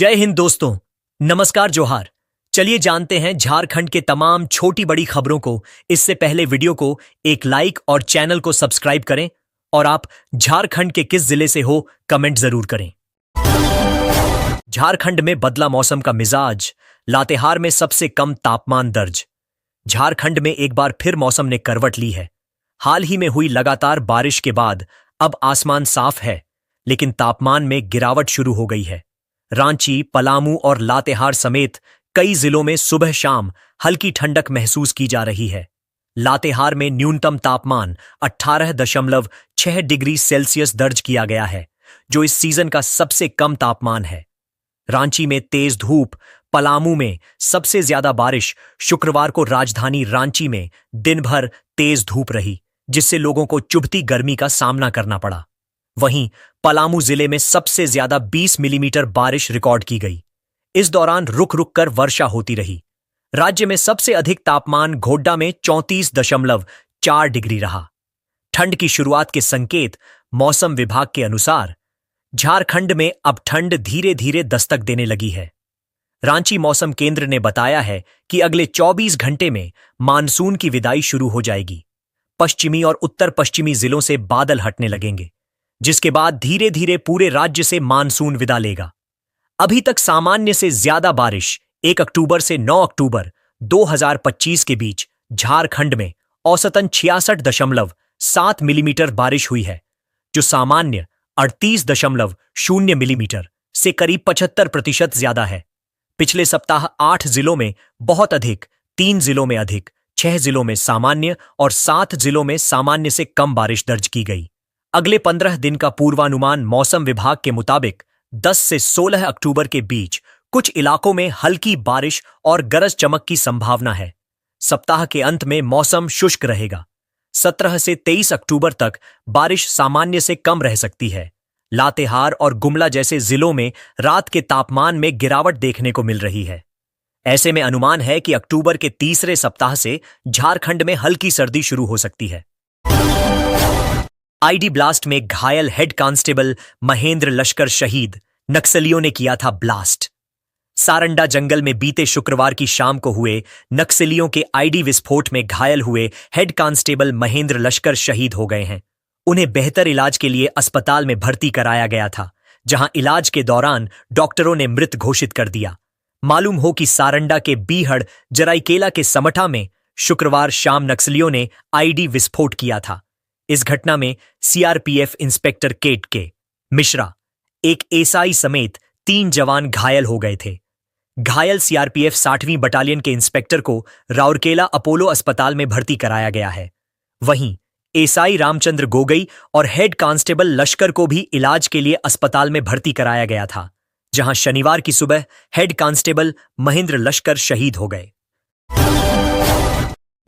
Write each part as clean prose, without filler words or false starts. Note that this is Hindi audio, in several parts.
जय हिंद दोस्तों। नमस्कार, जोहार। चलिए जानते हैं झारखंड के तमाम छोटी बड़ी खबरों को। इससे पहले वीडियो को एक लाइक और चैनल को सब्सक्राइब करें और आप झारखंड के किस जिले से हो कमेंट जरूर करें। झारखंड में बदला मौसम का मिजाज, लातेहार में सबसे कम तापमान दर्ज। झारखंड में एक बार फिर मौसम ने करवट ली है। हाल ही में हुई लगातार बारिश के बाद अब आसमान साफ है, लेकिन तापमान में गिरावट शुरू हो गई है। रांची, पलामू और लातेहार समेत कई जिलों में सुबह शाम हल्की ठंडक महसूस की जा रही है। लातेहार में न्यूनतम तापमान 18.6 डिग्री सेल्सियस दर्ज किया गया है, जो इस सीजन का सबसे कम तापमान है। रांची में तेज धूप, पलामू में सबसे ज्यादा बारिश। शुक्रवार को राजधानी रांची में दिन भर तेज धूप रही, जिससे लोगों को चुभती गर्मी का सामना करना पड़ा। वहीं पलामू जिले में सबसे ज्यादा 20 मिलीमीटर बारिश रिकॉर्ड की गई। इस दौरान रुक रुक कर वर्षा होती रही। राज्य में सबसे अधिक तापमान घोड्डा में 34.4 डिग्री रहा। ठंड की शुरुआत के संकेत। मौसम विभाग के अनुसार झारखंड में अब ठंड धीरे धीरे दस्तक देने लगी है। रांची मौसम केंद्र ने बताया है कि अगले 24 घंटे में मानसून की विदाई शुरू हो जाएगी। पश्चिमी और उत्तर पश्चिमी जिलों से बादल हटने लगेंगे, जिसके बाद धीरे धीरे पूरे राज्य से मानसून विदा लेगा। अभी तक सामान्य से ज्यादा बारिश 1 अक्टूबर से 9 अक्टूबर 2025 के बीच झारखंड में औसतन 66.7 मिलीमीटर बारिश हुई है, जो सामान्य 38.0 मिलीमीटर से करीब 75% ज्यादा है। पिछले सप्ताह 8 जिलों में बहुत अधिक, 3 जिलों में अधिक, 6 जिलों में सामान्य और 7 जिलों में सामान्य से कम बारिश दर्ज की गई। अगले 15 दिन का पूर्वानुमान मौसम विभाग के मुताबिक 10 से 16 अक्टूबर के बीच कुछ इलाकों में हल्की बारिश और गरज चमक की संभावना है। सप्ताह के अंत में मौसम शुष्क रहेगा। 17 से 23 अक्टूबर तक बारिश सामान्य से कम रह सकती है। लातेहार और गुमला जैसे जिलों में रात के तापमान में गिरावट देखने को मिल रही है। ऐसे में अनुमान है कि अक्टूबर के तीसरे सप्ताह से झारखंड में हल्की सर्दी शुरू हो सकती है। आईडी ब्लास्ट में घायल हेड कांस्टेबल महेंद्र लश्कर शहीद। नक्सलियों ने किया था ब्लास्ट। सारंडा जंगल में बीते शुक्रवार की शाम को हुए नक्सलियों के आईडी विस्फोट में घायल हुए हेड कांस्टेबल महेंद्र लश्कर शहीद हो गए हैं। उन्हें बेहतर इलाज के लिए अस्पताल में भर्ती कराया गया था, जहां इलाज के दौरान डॉक्टरों ने मृत घोषित कर दिया। मालूम हो कि सारंडा के बीहड़ जराईकेला के समठा में शुक्रवार शाम नक्सलियों ने आईडी विस्फोट किया था। इस घटना में सीआरपीएफ इंस्पेक्टर केट के मिश्रा, एक एसआई समेत 3 जवान घायल हो गए थे। घायल सीआरपीएफ 60वीं बटालियन के इंस्पेक्टर को राउरकेला अपोलो अस्पताल में भर्ती कराया गया है। वहीं एसआई रामचंद्र गोगई और हेड कांस्टेबल लश्कर को भी इलाज के लिए अस्पताल में भर्ती कराया गया था, जहां शनिवार की सुबह हेड कांस्टेबल महेंद्र लश्कर शहीद हो गए।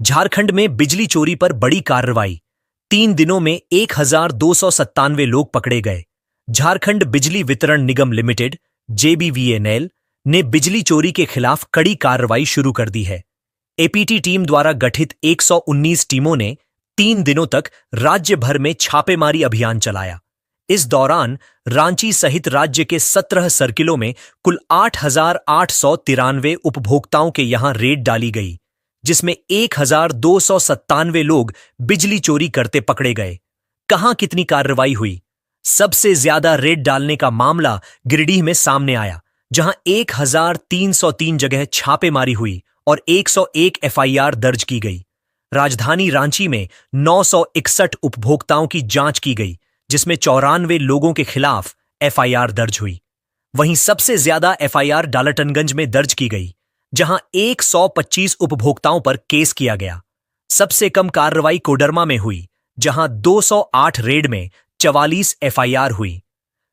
झारखंड में बिजली चोरी पर बड़ी कार्रवाई। 3 दिनों में 1297 लोग पकड़े गए। झारखंड बिजली वितरण निगम लिमिटेड JBVNL ने बिजली चोरी के खिलाफ कड़ी कार्रवाई शुरू कर दी है। एपीटी टीम द्वारा गठित 119 टीमों ने 3 दिनों तक राज्य भर में छापेमारी अभियान चलाया। इस दौरान रांची सहित राज्य के 17 सर्किलों में कुल 8,893 उपभोक्ताओं के यहां रेड डाली गई, जिसमें 1,297 लोग बिजली चोरी करते पकड़े गए। कहां कितनी कार्रवाई हुई? सबसे ज्यादा रेड डालने का मामला गिरिडीह में सामने आया, जहां 1,303 जगह छापेमारी हुई और 101 एफआईआर दर्ज की गई। राजधानी रांची में 961 उपभोक्ताओं की जांच की गई, जिसमें 94 लोगों के खिलाफ एफआईआर दर्ज हुई। वहीं सबसे ज्यादा एफआईआर डाल्टनगंज में दर्ज की गई, जहां 125 उपभोक्ताओं पर केस किया गया। सबसे कम कार्रवाई कोडरमा में हुई, जहां 208 रेड में 44 एफआईआर हुई।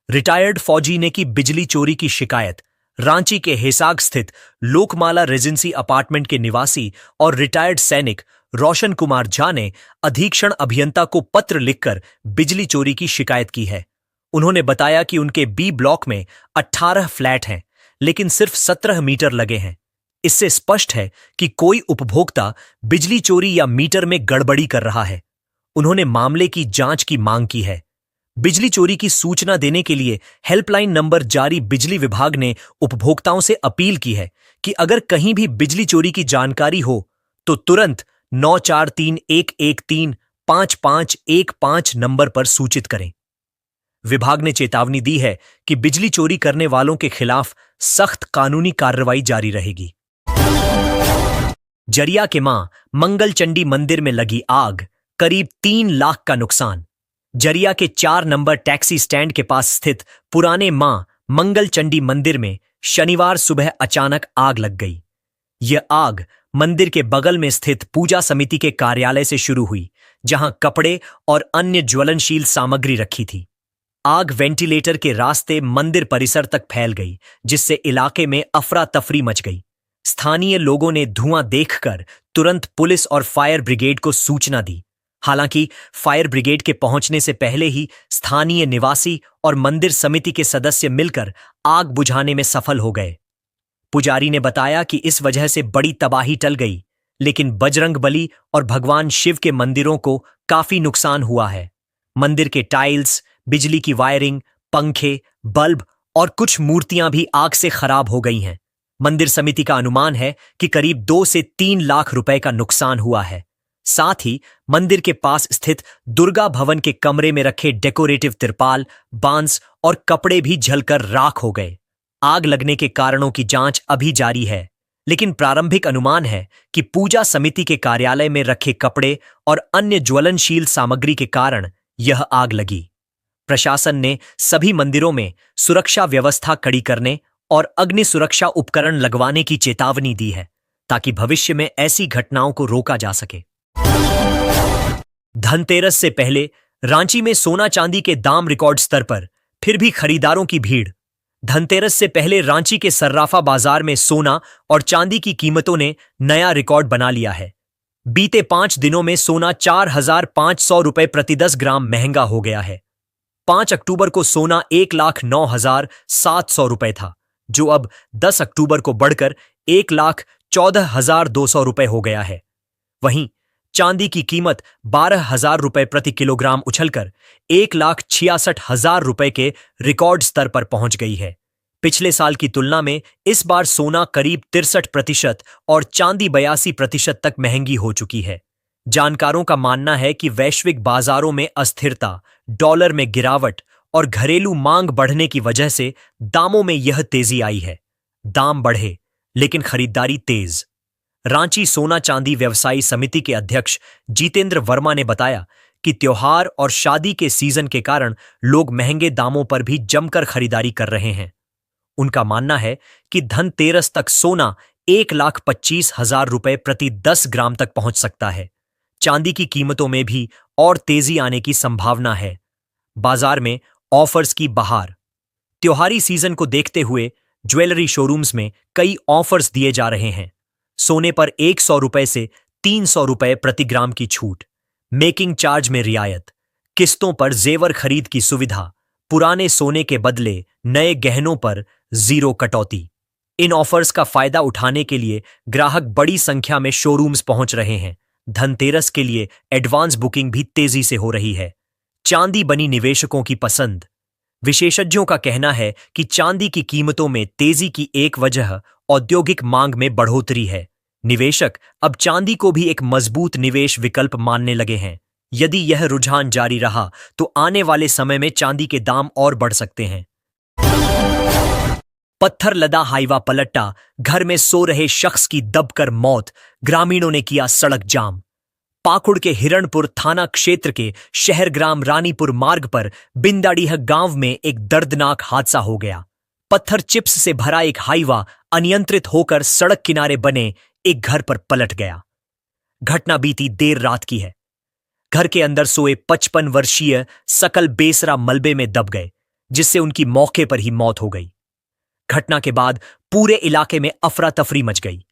रिटायर्ड फौजी ने की बिजली चोरी की शिकायत। रांची के हेसाग स्थित लोकमाला रेजेंसी अपार्टमेंट के निवासी और रिटायर्ड सैनिक रोशन कुमार झा ने अधीक्षण अभियंता को पत्र लिखकर बिजली चोरी की शिकायत की है। उन्होंने बताया कि उनके बी ब्लॉक में 18 फ्लैट हैं, लेकिन सिर्फ 17 मीटर लगे हैं। इससे स्पष्ट है कि कोई उपभोक्ता बिजली चोरी या मीटर में गड़बड़ी कर रहा है। उन्होंने मामले की जांच की मांग की है। बिजली चोरी की सूचना देने के लिए हेल्पलाइन नंबर जारी बिजली विभाग ने उपभोक्ताओं से अपील की है कि अगर कहीं भी बिजली चोरी की जानकारी हो तो तुरंत 9431135515 नंबर पर सूचित करें। विभाग ने चेतावनी दी है कि बिजली चोरी करने वालों के खिलाफ सख्त कानूनी कार्रवाई जारी रहेगी। जरिया के मां मंगल चंडी मंदिर में लगी आग, करीब 3 लाख का नुकसान। जरिया के 4 नंबर टैक्सी स्टैंड के पास स्थित पुराने मां मंगल चंडी मंदिर में शनिवार सुबह अचानक आग लग गई। यह आग मंदिर के बगल में स्थित पूजा समिति के कार्यालय से शुरू हुई, जहां कपड़े और अन्य ज्वलनशील सामग्री रखी थी। आग वेंटिलेटर के रास्ते मंदिर परिसर तक फैल गई, जिससे इलाके में अफरा तफरी मच गई। स्थानीय लोगों ने धुआं देखकर तुरंत पुलिस और फायर ब्रिगेड को सूचना दी। हालांकि फायर ब्रिगेड के पहुंचने से पहले ही स्थानीय निवासी और मंदिर समिति के सदस्य मिलकर आग बुझाने में सफल हो गए। पुजारी ने बताया कि इस वजह से बड़ी तबाही टल गई, लेकिन बजरंगबली और भगवान शिव के मंदिरों को काफी नुकसान हुआ है। मंदिर के टाइल्स, बिजली की वायरिंग, पंखे, बल्ब और कुछ मूर्तियां भी आग से खराब हो गई हैं। मंदिर समिति का अनुमान है कि करीब 2 से 3 लाख रुपए का नुकसान हुआ है। साथ ही मंदिर के पास स्थित दुर्गा भवन के कमरे में रखे डेकोरेटिव तिरपाल, बांस और कपड़े भी जलकर राख हो गए। आग लगने के कारणों की जांच अभी जारी है, लेकिन प्रारंभिक अनुमान है कि पूजा समिति के कार्यालय में रखे कपड़े और अन्य ज्वलनशील सामग्री के कारण यह आग लगी। प्रशासन ने सभी मंदिरों में सुरक्षा व्यवस्था कड़ी करने और अग्नि सुरक्षा उपकरण लगवाने की चेतावनी दी है, ताकि भविष्य में ऐसी घटनाओं को रोका जा सके। धनतेरस से पहले रांची में सोना चांदी के दाम रिकॉर्ड स्तर पर, फिर भी खरीदारों की भीड़। धनतेरस से पहले रांची के सर्राफा बाजार में सोना और चांदी की कीमतों ने नया रिकॉर्ड बना लिया है। बीते 5 दिनों में सोना 4,500 रुपए प्रति 10 ग्राम महंगा हो गया है। 5 अक्टूबर को सोना 1,09,700 रुपए था, जो अब 10 अक्टूबर को बढ़कर 1,14,200 रुपए हो गया है। वहीं चांदी की कीमत 12,000 रुपए प्रति किलोग्राम उछलकर 1,66,000 रुपए के रिकॉर्ड स्तर पर पहुंच गई है। पिछले साल की तुलना में इस बार सोना करीब 63% और चांदी 82% तक महंगी हो चुकी है। जानकारों का मानना है कि वैश्विक बाजारों में अस्थिरता, डॉलर में गिरावट और घरेलू मांग बढ़ने की वजह से दामों में यह तेजी आई है। दाम बढ़े, लेकिन खरीदारी तेज। रांची सोना चांदी व्यवसायी समिति के अध्यक्ष जितेंद्र वर्मा ने बताया कि त्योहार और शादी के सीजन के कारण लोग महंगे दामों पर भी जमकर खरीदारी कर रहे हैं। उनका मानना है कि धनतेरस तक सोना 1,25,000 रुपए प्रति 10 ग्राम तक पहुंच सकता है। चांदी की कीमतों में भी और तेजी आने की संभावना है। बाजार में ऑफर्स की बहार। त्योहारी सीजन को देखते हुए ज्वेलरी शोरूम्स में कई ऑफर्स दिए जा रहे हैं। सोने पर 100 रुपए से 300 रुपए प्रति ग्राम की छूट, मेकिंग चार्ज में रियायत, किस्तों पर जेवर खरीद की सुविधा, पुराने सोने के बदले नए गहनों पर 0 कटौती। इन ऑफर्स का फायदा उठाने के लिए ग्राहक बड़ी संख्या में शोरूम्स पहुंच रहे हैं। धनतेरस के लिए एडवांस बुकिंग भी तेजी से हो रही है। चांदी बनी निवेशकों की पसंद। विशेषज्ञों का कहना है कि चांदी की कीमतों में तेजी की एक वजह औद्योगिक मांग में बढ़ोतरी है। निवेशक अब चांदी को भी एक मजबूत निवेश विकल्प मानने लगे हैं। यदि यह रुझान जारी रहा तो आने वाले समय में चांदी के दाम और बढ़ सकते हैं। पत्थर लदा हाईवा पलटा, घर में सो रहे शख्स की दबकर मौत, ग्रामीणों ने किया सड़क जाम। पाकुड़ के हिरणपुर थाना क्षेत्र के शहर ग्राम रानीपुर मार्ग पर बिंदाडीह गांव में एक दर्दनाक हादसा हो गया। पत्थर चिप्स से भरा एक हाईवा अनियंत्रित होकर सड़क किनारे बने एक घर पर पलट गया। घटना बीती देर रात की है। घर के अंदर सोए 55 वर्षीय सकल बेसरा मलबे में दब गए, जिससे उनकी मौके पर ही मौत हो गई। घटना के बाद पूरे इलाके में अफरा तफरी मच गई।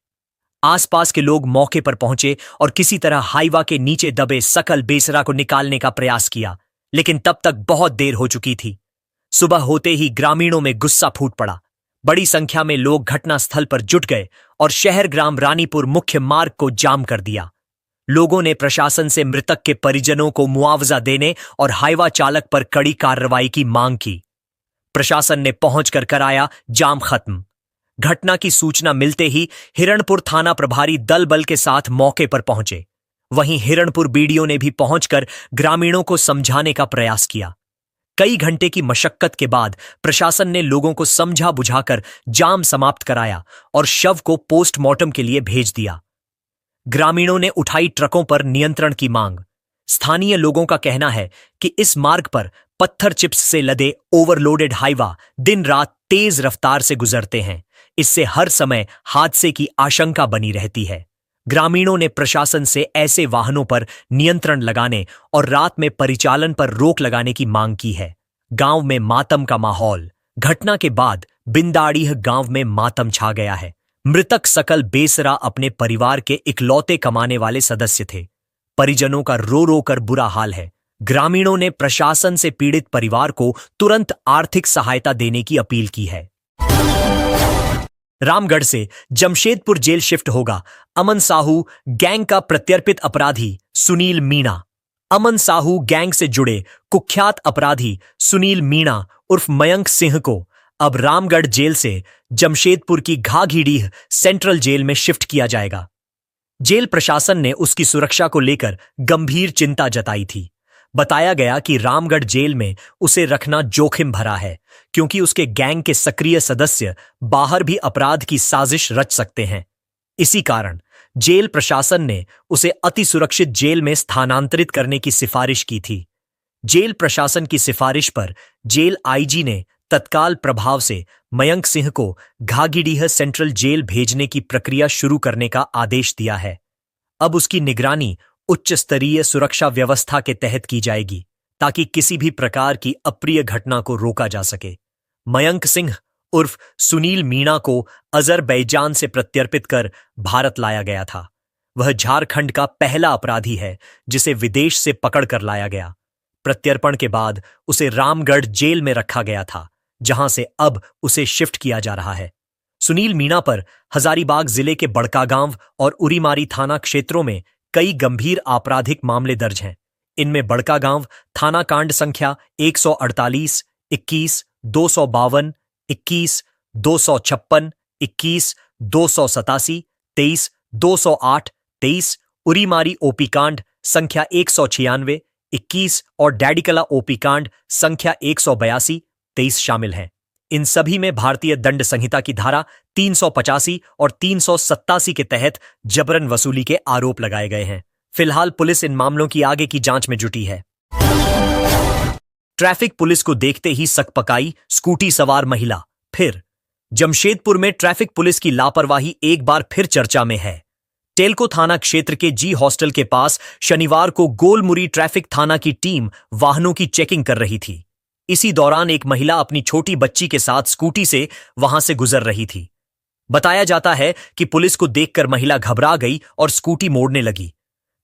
आसपास के लोग मौके पर पहुंचे और किसी तरह हाईवा के नीचे दबे सकल बेसरा को निकालने का प्रयास किया, लेकिन तब तक बहुत देर हो चुकी थी। सुबह होते ही ग्रामीणों में गुस्सा फूट पड़ा। बड़ी संख्या में लोग घटनास्थल पर जुट गए और शहर ग्राम रानीपुर मुख्य मार्ग को जाम कर दिया। लोगों ने प्रशासन से मृतक के परिजनों को मुआवजा देने और हाईवा चालक पर कड़ी कार्रवाई की मांग की। प्रशासन ने पहुंचकर कराया जाम खत्म। घटना की सूचना मिलते ही हिरणपुर थाना प्रभारी दल बल के साथ मौके पर पहुंचे। वहीं हिरणपुर बीडीओ ने भी पहुंचकर ग्रामीणों को समझाने का प्रयास किया। कई घंटे की मशक्कत के बाद प्रशासन ने लोगों को समझा बुझाकर जाम समाप्त कराया और शव को पोस्टमार्टम के लिए भेज दिया। ग्रामीणों ने उठाई ट्रकों पर नियंत्रण की मांग। स्थानीय लोगों का कहना है कि इस मार्ग पर पत्थर चिप्स से लदे ओवरलोडेड हाईवा दिन रात तेज रफ्तार से गुजरते हैं। इससे हर समय हादसे की आशंका बनी रहती है। ग्रामीणों ने प्रशासन से ऐसे वाहनों पर नियंत्रण लगाने और रात में परिचालन पर रोक लगाने की मांग की है। गांव में मातम का माहौल। घटना के बाद बिंदाड़ीह गांव में मातम छा गया है। मृतक सकल बेसरा अपने परिवार के इकलौते कमाने वाले सदस्य थे। परिजनों का रो रो कर बुरा हाल है। ग्रामीणों ने प्रशासन से पीड़ित परिवार को तुरंत आर्थिक सहायता देने की अपील की है। रामगढ़ से जमशेदपुर जेल शिफ्ट होगा अमन साहू गैंग का प्रत्यर्पित अपराधी सुनील मीणा। अमन साहू गैंग से जुड़े कुख्यात अपराधी सुनील मीणा उर्फ मयंक सिंह को अब रामगढ़ जेल से जमशेदपुर की घाघीडीह सेंट्रल जेल में शिफ्ट किया जाएगा। जेल प्रशासन ने उसकी सुरक्षा को लेकर गंभीर चिंता जताई थी। बताया गया कि रामगढ़ जेल में उसे रखना जोखिम भरा है, क्योंकि उसके गैंग के सक्रिय सदस्य बाहर भी अपराध की साजिश रच सकते हैं। इसी कारण जेल प्रशासन ने उसे अति सुरक्षित जेल में स्थानांतरित करने की सिफारिश की थी। जेल प्रशासन की सिफारिश पर जेल आईजी ने तत्काल प्रभाव से मयंक सिंह को घाघीडीह सेंट्रल जेल भेजने की प्रक्रिया शुरू करने का आदेश दिया है। अब उसकी निगरानी उच्च स्तरीय सुरक्षा व्यवस्था के तहत की जाएगी, ताकि किसी भी प्रकार की अप्रिय घटना को रोका जा सके। मयंक सिंह उर्फ सुनील मीणा को अजरबैजान से प्रत्यर्पित कर भारत लाया गया था। वह झारखंड का पहला अपराधी है जिसे विदेश से पकड़कर लाया गया। प्रत्यर्पण के बाद उसे रामगढ़ जेल में रखा गया था, जहां से अब उसे शिफ्ट किया जा रहा है। सुनील मीणा पर हजारीबाग जिले के बड़कागांव और उरीमारी थाना क्षेत्रों में कई गंभीर आपराधिक मामले दर्ज हैं। इनमें बड़कागांव थाना कांड संख्या 148, 21, 252, 21, 256, 21, 287, 23, 208, 23, उरीमारी ओपी कांड संख्या 196, 21 और डैडीकला ओपी कांड संख्या 182, 23 शामिल हैं। इन सभी में भारतीय दंड संहिता की धारा 385 और 387 के तहत जबरन वसूली के आरोप लगाए गए हैं। फिलहाल पुलिस इन मामलों की आगे की जांच में जुटी है। ट्रैफिक पुलिस को देखते ही सकपकाई स्कूटी सवार महिला। फिर जमशेदपुर में ट्रैफिक पुलिस की लापरवाही एक बार फिर चर्चा में है। टेलको थाना क्षेत्र के जी हॉस्टल के पास शनिवार को गोलमुरी ट्रैफिक थाना की टीम वाहनों की चेकिंग कर रही थी। इसी दौरान एक महिला अपनी छोटी बच्ची के साथ स्कूटी से वहां से गुजर रही थी। बताया जाता है कि पुलिस को देखकर महिला घबरा गई और स्कूटी मोड़ने लगी।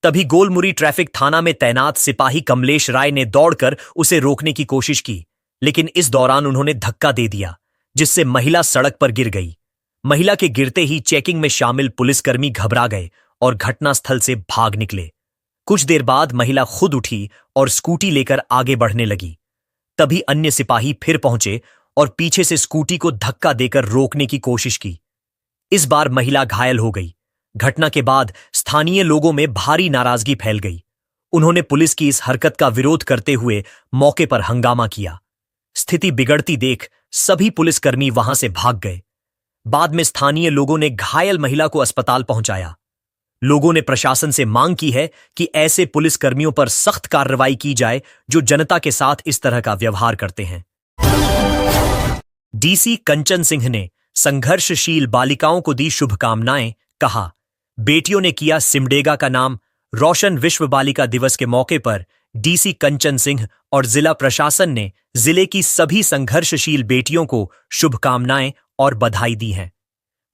तभी गोलमुरी ट्रैफिक थाना में तैनात सिपाही कमलेश राय ने दौड़कर उसे रोकने की कोशिश की, लेकिन इस दौरान उन्होंने धक्का दे दिया, जिससे महिला सड़क पर गिर गई। महिला के गिरते ही चेकिंग में शामिल पुलिसकर्मी घबरा गए और घटनास्थल से भाग निकले। कुछ देर बाद महिला खुद उठी और स्कूटी लेकर आगे बढ़ने लगी। तभी अन्य सिपाही फिर पहुंचे और पीछे से स्कूटी को धक्का देकर रोकने की कोशिश की। इस बार महिला घायल हो गई। घटना के बाद स्थानीय लोगों में भारी नाराजगी फैल गई। उन्होंने पुलिस की इस हरकत का विरोध करते हुए मौके पर हंगामा किया। स्थिति बिगड़ती देख सभी पुलिसकर्मी वहां से भाग गए। बाद में स्थानीय लोगों ने घायल महिला को अस्पताल पहुंचाया। लोगों ने प्रशासन से मांग की है कि ऐसे पुलिसकर्मियों पर सख्त कार्रवाई की जाए जो जनता के साथ इस तरह का व्यवहार करते हैं। डीसी कंचन सिंह ने संघर्षशील बालिकाओं को दी शुभकामनाएं। कहा, बेटियों ने किया सिमडेगा का नाम। रोशन विश्व बालिका दिवस के मौके पर डीसी कंचन सिंह और जिला प्रशासन ने जिले की सभी संघर्षशील बेटियों को शुभकामनाएं और बधाई दी हैं।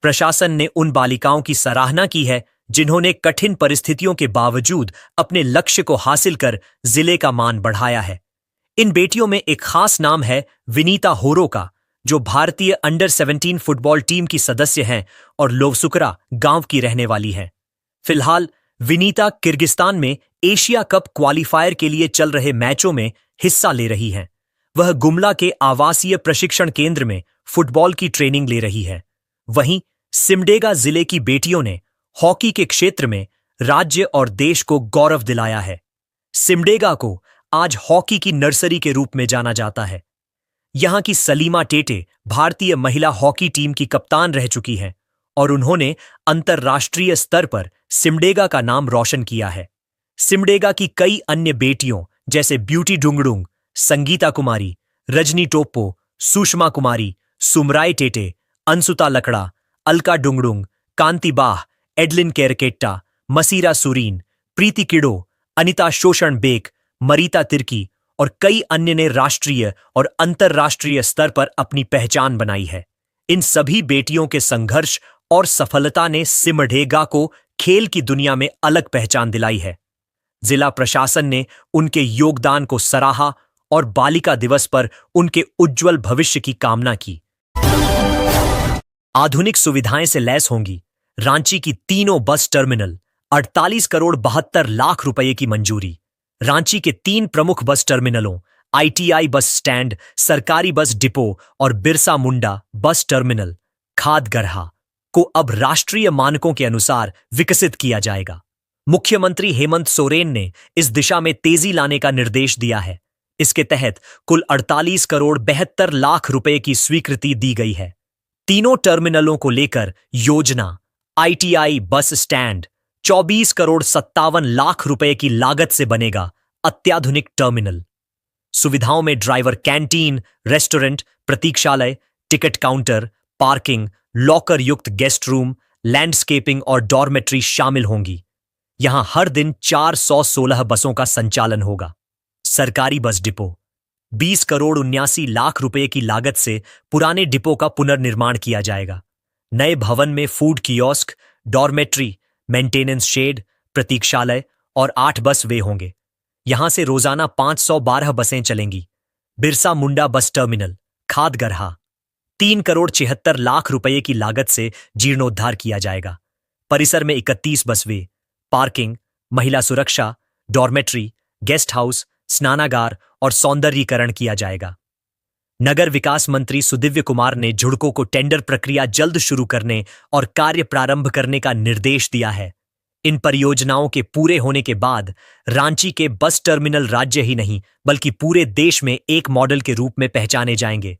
प्रशासन ने उन बालिकाओं की सराहना की है जिन्होंने कठिन परिस्थितियों के बावजूद अपने लक्ष्य को हासिल कर जिले का मान बढ़ाया है। इन बेटियों में एक खास नाम है विनीता होरो का, जो भारतीय अंडर 17 फुटबॉल टीम की सदस्य हैं और लोवसुकरा गांव की रहने वाली हैं। फिलहाल विनीता किर्गिस्तान में एशिया कप क्वालिफायर के लिए चल रहे मैचों में हिस्सा ले रही हैं। वह गुमला के आवासीय प्रशिक्षण केंद्र में फुटबॉल की ट्रेनिंग ले रही है। वहीं सिमडेगा जिले की बेटियों ने हॉकी के क्षेत्र में राज्य और देश को गौरव दिलाया है। सिमडेगा को आज हॉकी की नर्सरी के रूप में जाना जाता है। यहां की सलीमा टेटे भारतीय महिला हॉकी टीम की कप्तान रह चुकी हैं और उन्होंने अंतर्राष्ट्रीय स्तर पर सिमडेगा का नाम रोशन किया है। सिमडेगा की कई अन्य बेटियों जैसे ब्यूटी डुंगडुंग, संगीता कुमारी, रजनी टोप्पो, सुषमा कुमारी, सुमराय टेटे, अंसुता लकड़ा, अलका डुंगडुंग, कांति बाह, एडलिन केरकेट्टा, मसीरा सुरीन, प्रीति किडो, अनिता शोषण बेक, मरीता तिर्की और कई अन्य ने राष्ट्रीय और अंतर्राष्ट्रीय स्तर पर अपनी पहचान बनाई है। इन सभी बेटियों के संघर्ष और सफलता ने सिमडेगा को खेल की दुनिया में अलग पहचान दिलाई है। जिला प्रशासन ने उनके योगदान को सराहा और बालिका दिवस पर उनके उज्जवल भविष्य की कामना की। आधुनिक सुविधाएं से लैस होंगी रांची की तीनों बस टर्मिनल, 48 करोड़ 72 लाख रुपए की मंजूरी। रांची के 3 प्रमुख बस टर्मिनलों आईटीआई बस स्टैंड, सरकारी बस डिपो और बिरसा मुंडा बस टर्मिनल खादगरहा को अब राष्ट्रीय मानकों के अनुसार विकसित किया जाएगा। मुख्यमंत्री हेमंत सोरेन ने इस दिशा में तेजी लाने का निर्देश दिया है। इसके तहत कुल 48 करोड़ 72 लाख रुपए की स्वीकृति दी गई है। तीनों टर्मिनलों को लेकर योजना ITI bus stand 24 crore 57 lakh रुपए की लागत से बनेगा अत्याधुनिक टर्मिनल। सुविधाओं में ड्राइवर कैंटीन, रेस्टोरेंट, प्रतीक्षालय, टिकट काउंटर, पार्किंग, लॉकर युक्त गेस्ट रूम, लैंडस्केपिंग और डॉर्मेट्री शामिल होंगी। यहां हर दिन 416 बसों का संचालन होगा। सरकारी बस डिपो 20 करोड़ 79 लाख रुपए की लागत से पुराने डिपो का पुनर्निर्माण किया जाएगा। नए भवन में food kiosk, dormitory, maintenance shed, प्रतीक्षालय और 8 बस वे होंगे। यहां से रोजाना 512 बसें चलेंगी। बिरसा मुंडा बस टर्मिनल खादगरहा 3 करोड़ 76 लाख रुपए की लागत से जीर्णोद्धार किया जाएगा। परिसर में 31 बस वे, पार्किंग, महिला सुरक्षा, डॉर्मेट्री, गेस्ट हाउस, स्नानागार और सौंदर्यीकरण किया जाएगा। नगर विकास मंत्री सुदिव्य कुमार ने जुड़को को टेंडर प्रक्रिया जल्द शुरू करने और कार्य प्रारंभ करने का निर्देश दिया है। इन परियोजनाओं के पूरे होने के बाद रांची के बस टर्मिनल राज्य ही नहीं बल्कि पूरे देश में एक मॉडल के रूप में पहचाने जाएंगे।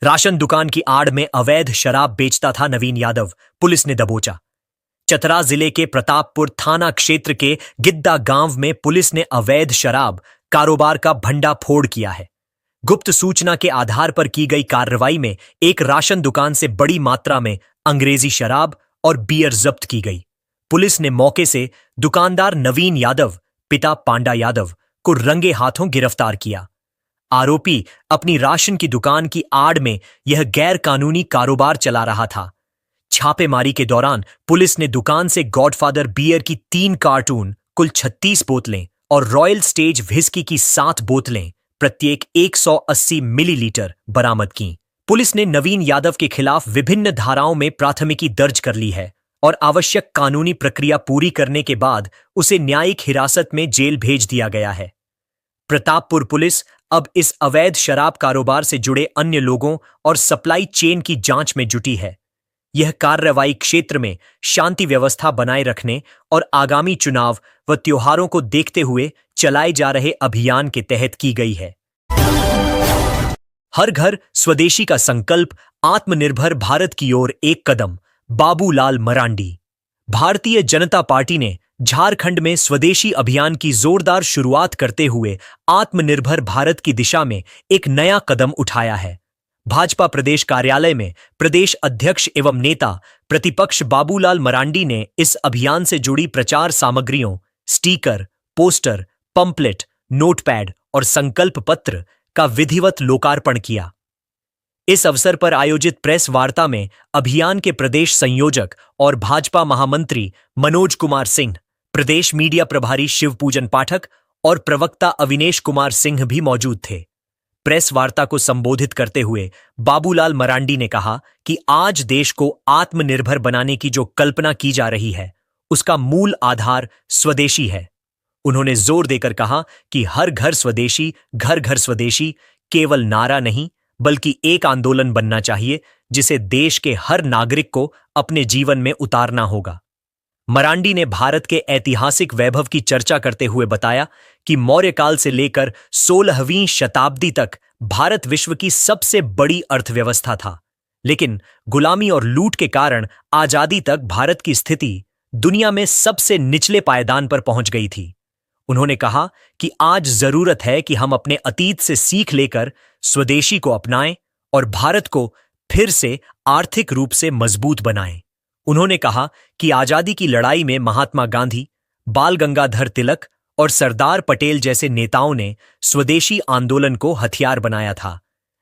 राशन दुकान की आड़ में अवैध शराब बेचता था नवीन यादव, पुलिस ने दबोचा। चतरा जिले के प्रतापपुर थाना क्षेत्र के गिद्दा गांव में पुलिस ने अवैध शराब कारोबार का भंडाफोड़ किया है। गुप्त सूचना के आधार पर की गई कार्रवाई में एक राशन दुकान से बड़ी मात्रा में अंग्रेजी शराब और बियर जब्त की गई। पुलिस ने मौके से दुकानदार नवीन यादव, पिता पांडा यादव, को रंगे हाथों गिरफ्तार किया। आरोपी अपनी राशन की दुकान की आड़ में यह गैर कानूनी कारोबार चला रहा था। छापेमारी के दौरान पुलिस ने दुकान से गॉडफादर बियर की 3 कार्टून, कुल 36 बोतलें और रॉयल स्टेज व्हिस्की की 7 बोतलें, प्रत्येक 180 मिलीलीटर बरामद की। पुलिस ने नवीन यादव के खिलाफ विभिन्न धाराओं में प्राथमिकी दर्ज कर ली है और आवश्यक कानूनी प्रक्रिया पूरी करने के बाद उसे न्यायिक हिरासत में जेल भेज दिया गया है। प्रतापपुर पुलिस अब इस अवैध शराब कारोबार से जुड़े अन्य लोगों और सप्लाई चेन की जांच में जुटी है। यह कार्रवाई क्षेत्र में शांति व्यवस्था बनाए रखने और आगामी चुनाव व त्योहारों को देखते हुए चलाए जा रहे अभियान के तहत की गई है। हर घर स्वदेशी का संकल्प, आत्मनिर्भर भारत की ओर एक कदम, बाबूलाल मरांडी। भारतीय जनता पार्टी ने झारखंड में स्वदेशी अभियान की जोरदार शुरुआत करते हुए आत्मनिर्भर भारत की दिशा में एक नया कदम उठाया है। भाजपा प्रदेश कार्यालय में प्रदेश अध्यक्ष एवं नेता प्रतिपक्ष बाबूलाल मरांडी ने इस अभियान से जुड़ी प्रचार सामग्रियों, स्टीकर, पोस्टर, पंपलेट, नोटपैड और संकल्प पत्र का विधिवत लोकार्पण किया। इस अवसर पर आयोजित प्रेस वार्ता में अभियान के प्रदेश संयोजक और भाजपा महामंत्री मनोज कुमार सिंह, प्रदेश मीडिया प्रभारी शिवपूजन पाठक और प्रवक्ता अविनेश कुमार सिंह भी मौजूद थे। प्रेस वार्ता को संबोधित करते हुए बाबूलाल मरांडी ने कहा कि आज देश को आत्मनिर्भर बनाने की जो कल्पना की जा रही है उसका मूल आधार स्वदेशी है। उन्होंने जोर देकर कहा कि हर घर स्वदेशी, घर घर स्वदेशी केवल नारा नहीं बल्कि एक आंदोलन बनना चाहिए जिसे देश के हर नागरिक को अपने जीवन में उतारना होगा। मरांडी ने भारत के ऐतिहासिक वैभव की चर्चा करते हुए बताया कि मौर्य काल से लेकर 16वीं शताब्दी तक भारत विश्व की सबसे बड़ी अर्थव्यवस्था था, लेकिन गुलामी और लूट के कारण आजादी तक भारत की स्थिति दुनिया में सबसे निचले पायदान पर पहुंच गई थी। उन्होंने कहा कि आज जरूरत है कि हम अपने अतीत से सीख लेकर स्वदेशी को अपनाएं और भारत को फिर से आर्थिक रूप से मजबूत बनाएं। उन्होंने कहा कि आजादी की लड़ाई में महात्मा गांधी, बाल गंगाधर तिलक और सरदार पटेल जैसे नेताओं ने स्वदेशी आंदोलन को हथियार बनाया था,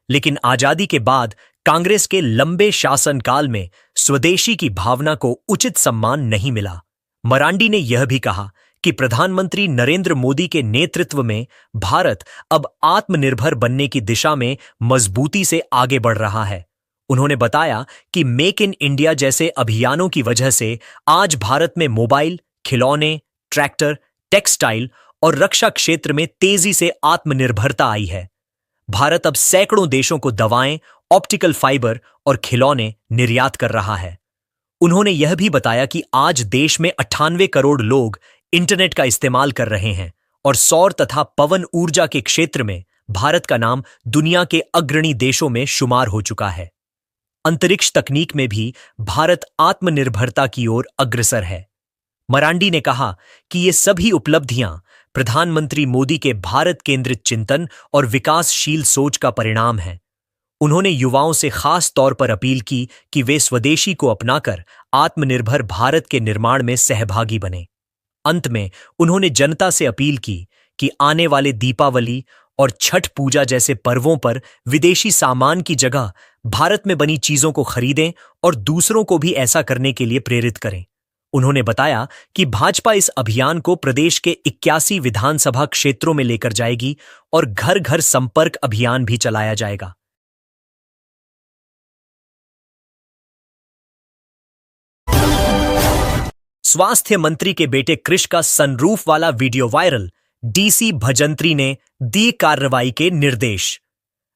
लेकिन आजादी के बाद कांग्रेस के लंबे शासनकाल में स्वदेशी की भावना को उचित सम्मान नहीं मिला। मरांडी ने यह भी कहा कि प्रधानमंत्री नरेंद्र मोदी के नेतृत्व में भारत अब आत्मनिर्भर बनने की दिशा में मजबूती से आगे बढ़ रहा है। उन्होंने बताया कि मेक इन इंडिया जैसे अभियानों की वजह से आज भारत में मोबाइल, खिलौने, ट्रैक्टर, टेक्सटाइल और रक्षा क्षेत्र में तेजी से आत्मनिर्भरता आई है। भारत अब सैकड़ों देशों को दवाएं, ऑप्टिकल फाइबर और खिलौने निर्यात कर रहा है। उन्होंने यह भी बताया कि आज देश में 98 करोड़ लोग इंटरनेट का इस्तेमाल कर रहे हैं और सौर तथा पवन ऊर्जा के क्षेत्र में भारत का नाम दुनिया के अग्रणी देशों में शुमार हो चुका है। अंतरिक्ष तकनीक में भी भारत आत्मनिर्भरता की ओर अग्रसर है। मरांडी ने कहा कि ये सभी उपलब्धियां प्रधानमंत्री मोदी के भारत केंद्रित चिंतन और विकासशील सोच का परिणाम है। उन्होंने युवाओं से खास तौर पर अपील की कि वे स्वदेशी को अपनाकर आत्मनिर्भर भारत के निर्माण में सहभागी बने। अंत में उन्होंने जनता से अपील की कि आने वाले दीपावली और छठ पूजा जैसे पर्वों पर विदेशी सामान की जगह भारत में बनी चीजों को खरीदें और दूसरों को भी ऐसा करने के लिए प्रेरित करें। उन्होंने बताया कि भाजपा इस अभियान को प्रदेश के 81 विधानसभा क्षेत्रों में लेकर जाएगी और घर घर संपर्क अभियान भी चलाया जाएगा। स्वास्थ्य मंत्री के बेटे कृष का सनरूफ वाला वीडियो वायरल, डीसी भजंत्री ने दी कार्रवाई के निर्देश।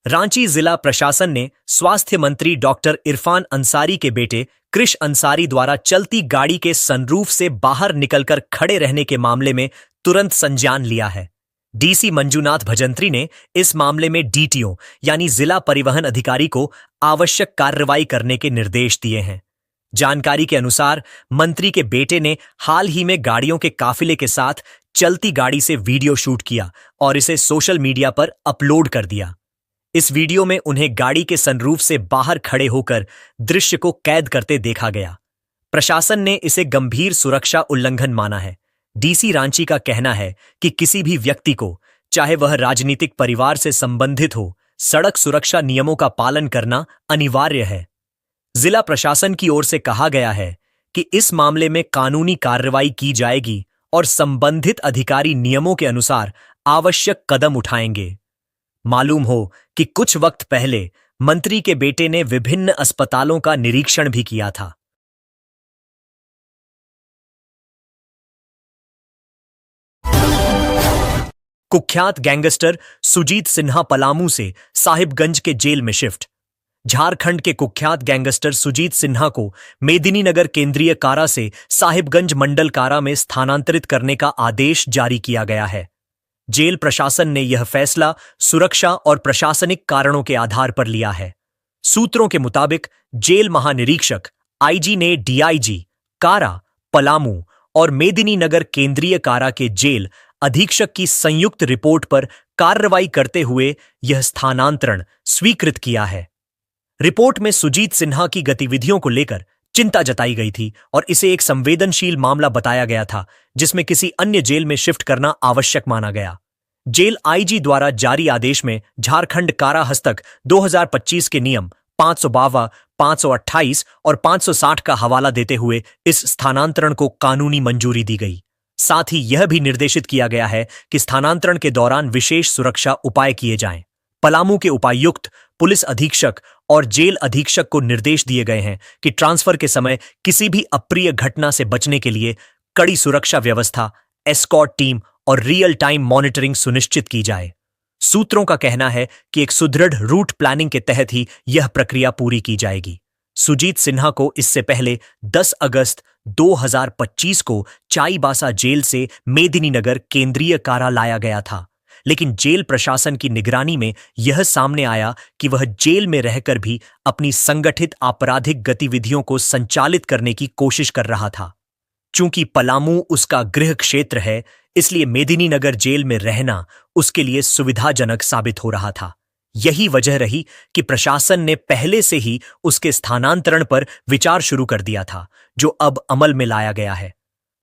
रांची जिला प्रशासन ने स्वास्थ्य मंत्री डॉक्टर इरफान अंसारी के बेटे कृष अंसारी द्वारा चलती गाड़ी के सनरूफ से बाहर निकलकर खड़े रहने के मामले में तुरंत संज्ञान लिया है। डीसी मंजूनाथ भजंत्री ने इस मामले में डीटीओ यानी जिला परिवहन अधिकारी को आवश्यक कार्रवाई करने के निर्देश दिए हैं। जानकारी के अनुसार मंत्री के बेटे ने हाल ही में गाड़ियों के काफिले के साथ चलती गाड़ी से वीडियो शूट किया और इसे सोशल मीडिया पर अपलोड कर दिया। इस वीडियो में उन्हें गाड़ी के सनरूफ से बाहर खड़े होकर दृश्य को कैद करते देखा गया। प्रशासन ने इसे गंभीर सुरक्षा उल्लंघन माना है। डीसी रांची का कहना है कि किसी भी व्यक्ति को, चाहे वह राजनीतिक परिवार से संबंधित हो, सड़क सुरक्षा नियमों का पालन करना अनिवार्य है। जिला प्रशासन की ओर से कहा गया है कि इस मामले में कानूनी कार्रवाई की जाएगी और संबंधित अधिकारी नियमों के अनुसार आवश्यक कदम उठाएंगे। मालूम हो कि कुछ वक्त पहले मंत्री के बेटे ने विभिन्न अस्पतालों का निरीक्षण भी किया था। कुख्यात गैंगस्टर सुजीत सिन्हा पलामू से साहिबगंज के जेल में शिफ्ट। झारखंड के कुख्यात गैंगस्टर सुजीत सिन्हा को मेदिनीनगर केंद्रीय कारा से साहिबगंज मंडल कारा में स्थानांतरित करने का आदेश जारी किया गया है। जेल प्रशासन ने यह फैसला सुरक्षा और प्रशासनिक कारणों के आधार पर लिया है। सूत्रों के मुताबिक जेल महानिरीक्षक आईजी ने डीआईजी, कारा, पलामू और मेदिनीनगर केंद्रीय कारा के जेल अधीक्षक की संयुक्त रिपोर्ट पर कार्रवाई करते हुए यह स्थानांतरण स्वीकृत किया है। रिपोर्ट में सुजीत सिन्हा की गतिविधियों को लेकर चिंता जताई गई थी और इसे एक संवेदनशील मामला बताया गया था जिसमें किसी अन्य जेल में शिफ्ट करना आवश्यक माना गया। जेल आईजी द्वारा जारी आदेश में झारखंड कारा हस्तक 2025 के नियम 552, 528 और 560 का हवाला देते हुए इस स्थानांतरण को कानूनी मंजूरी दी गई। साथ ही यह भी निर्देशित किया गया है कि स्थानांतरण के दौरान विशेष सुरक्षा उपाय किए जाएं। पलामू के उपायुक्त, पुलिस अधीक्षक और जेल अधीक्षक को निर्देश दिए गए हैं कि ट्रांसफर के समय किसी भी अप्रिय घटना से बचने के लिए कड़ी सुरक्षा व्यवस्था, एस्कॉर्ट टीम और रियल टाइम मॉनिटरिंग सुनिश्चित की जाए। सूत्रों का कहना है कि एक सुदृढ़ रूट प्लानिंग के तहत ही यह प्रक्रिया पूरी की जाएगी। सुजीत सिन्हा को इससे पहले 10 अगस्त 2025 को चाईबासा जेल से मेदिनीनगर केंद्रीय कारा लाया गया था, लेकिन जेल प्रशासन की निगरानी में यह सामने आया कि वह जेल में रहकर भी अपनी संगठित आपराधिक गतिविधियों को संचालित करने की कोशिश कर रहा था। चूंकि पलामू उसका गृह क्षेत्र है, इसलिए मेदिनीनगर जेल में रहना उसके लिए सुविधाजनक साबित हो रहा था। यही वजह रही कि प्रशासन ने पहले से ही उसके स्थानांतरण पर विचार शुरू कर दिया था, जो अब अमल में लाया गया है।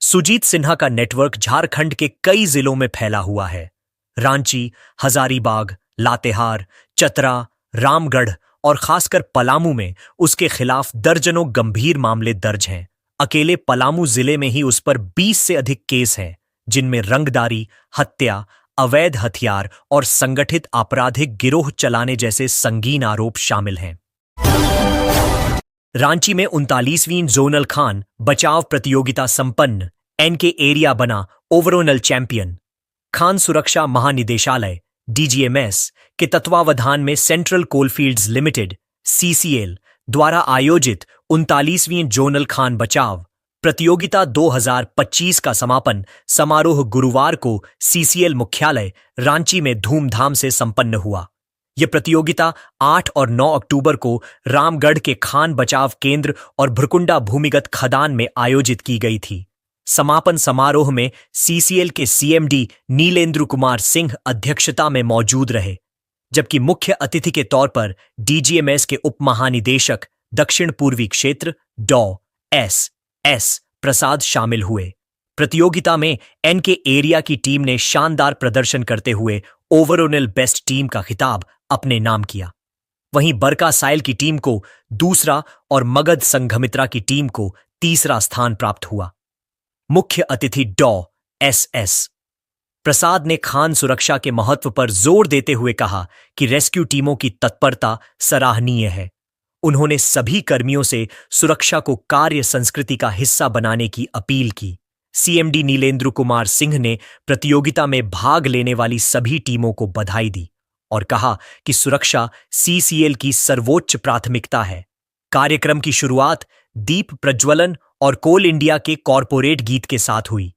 सुजीत सिन्हा का नेटवर्क झारखंड के कई जिलों में फैला हुआ है। रांची, हजारीबाग, लातेहार, चतरा, रामगढ़ और खासकर पलामू में उसके खिलाफ दर्जनों गंभीर मामले दर्ज हैं। अकेले पलामू जिले में ही उस पर 20 से अधिक केस हैं, जिनमें रंगदारी, हत्या, अवैध हथियार और संगठित आपराधिक गिरोह चलाने जैसे संगीन आरोप शामिल हैं। रांची में 39वीं जोनल खान बचाव प्रतियोगिता संपन्न, एनके एरिया बना ओवरऑल चैंपियन। खान सुरक्षा महानिदेशालय डीजीएमएस के तत्वावधान में सेंट्रल कोलफील्ड्स लिमिटेड सीसीएल द्वारा आयोजित 39वीं जोनल खान बचाव प्रतियोगिता 2025 का समापन समारोह गुरुवार को सीसीएल मुख्यालय रांची में धूमधाम से संपन्न हुआ। यह प्रतियोगिता 8 और 9 अक्टूबर को रामगढ़ के खान बचाव केंद्र और भ्रकुंडा भूमिगत खदान में आयोजित की गई थी। समापन समारोह में सीसीएल के सीएमडी नीलेंद्र कुमार सिंह अध्यक्षता में मौजूद रहे, जबकि मुख्य अतिथि के तौर पर डीजीएमएस के उप महानिदेशक दक्षिण पूर्वी क्षेत्र डॉ.एस.एस. प्रसाद शामिल हुए। प्रतियोगिता में एनके एरिया की टीम ने शानदार प्रदर्शन करते हुए ओवरऑल बेस्ट टीम का खिताब अपने नाम किया। वहीं बरका साइल की टीम को दूसरा और मगध संघमित्रा की टीम को तीसरा स्थान प्राप्त हुआ। मुख्य अतिथि डॉ.एस.एस. प्रसाद ने खान सुरक्षा के महत्व पर जोर देते हुए कहा कि रेस्क्यू टीमों की तत्परता सराहनीय है। उन्होंने सभी कर्मियों से सुरक्षा को कार्य संस्कृति का हिस्सा बनाने की अपील की। सीएमडी नीलेंद्र कुमार सिंह ने प्रतियोगिता में भाग लेने वाली सभी टीमों को बधाई दी और कहा कि सुरक्षा सीसीएल की सर्वोच्च प्राथमिकता है। कार्यक्रम की शुरुआत दीप प्रज्वलन और कोल इंडिया के कॉरपोरेट गीत के साथ हुई।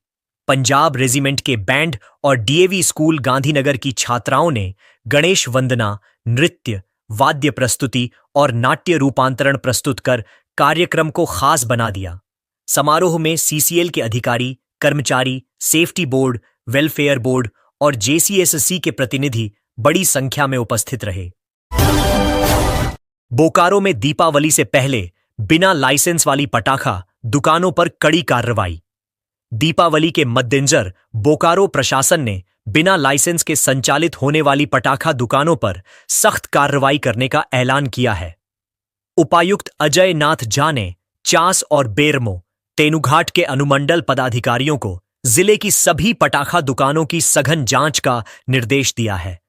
पंजाब रेजिमेंट के बैंड और डीएवी स्कूल गांधीनगर की छात्राओं ने गणेश वंदना, नृत्य, वाद्य प्रस्तुति और नाट्य रूपांतरण प्रस्तुत कर कार्यक्रम को खास बना दिया। समारोह में सीसीएल के अधिकारी, कर्मचारी, सेफ्टी बोर्ड, वेलफेयर बोर्ड और जेसीएससी के प्रतिनिधि बड़ी संख्या में उपस्थित रहे। बोकारो में दीपावली से पहले बिना लाइसेंस वाली पटाखा दुकानों पर कड़ी कार्रवाई। दीपावली के मद्देनजर बोकारो प्रशासन ने बिना लाइसेंस के संचालित होने वाली पटाखा दुकानों पर सख्त कार्रवाई करने का ऐलान किया है। उपायुक्त अजय नाथ झा ने चास और बेरमो, तेनुघाट के अनुमंडल पदाधिकारियों को जिले की सभी पटाखा दुकानों की सघन जांच का निर्देश दिया है।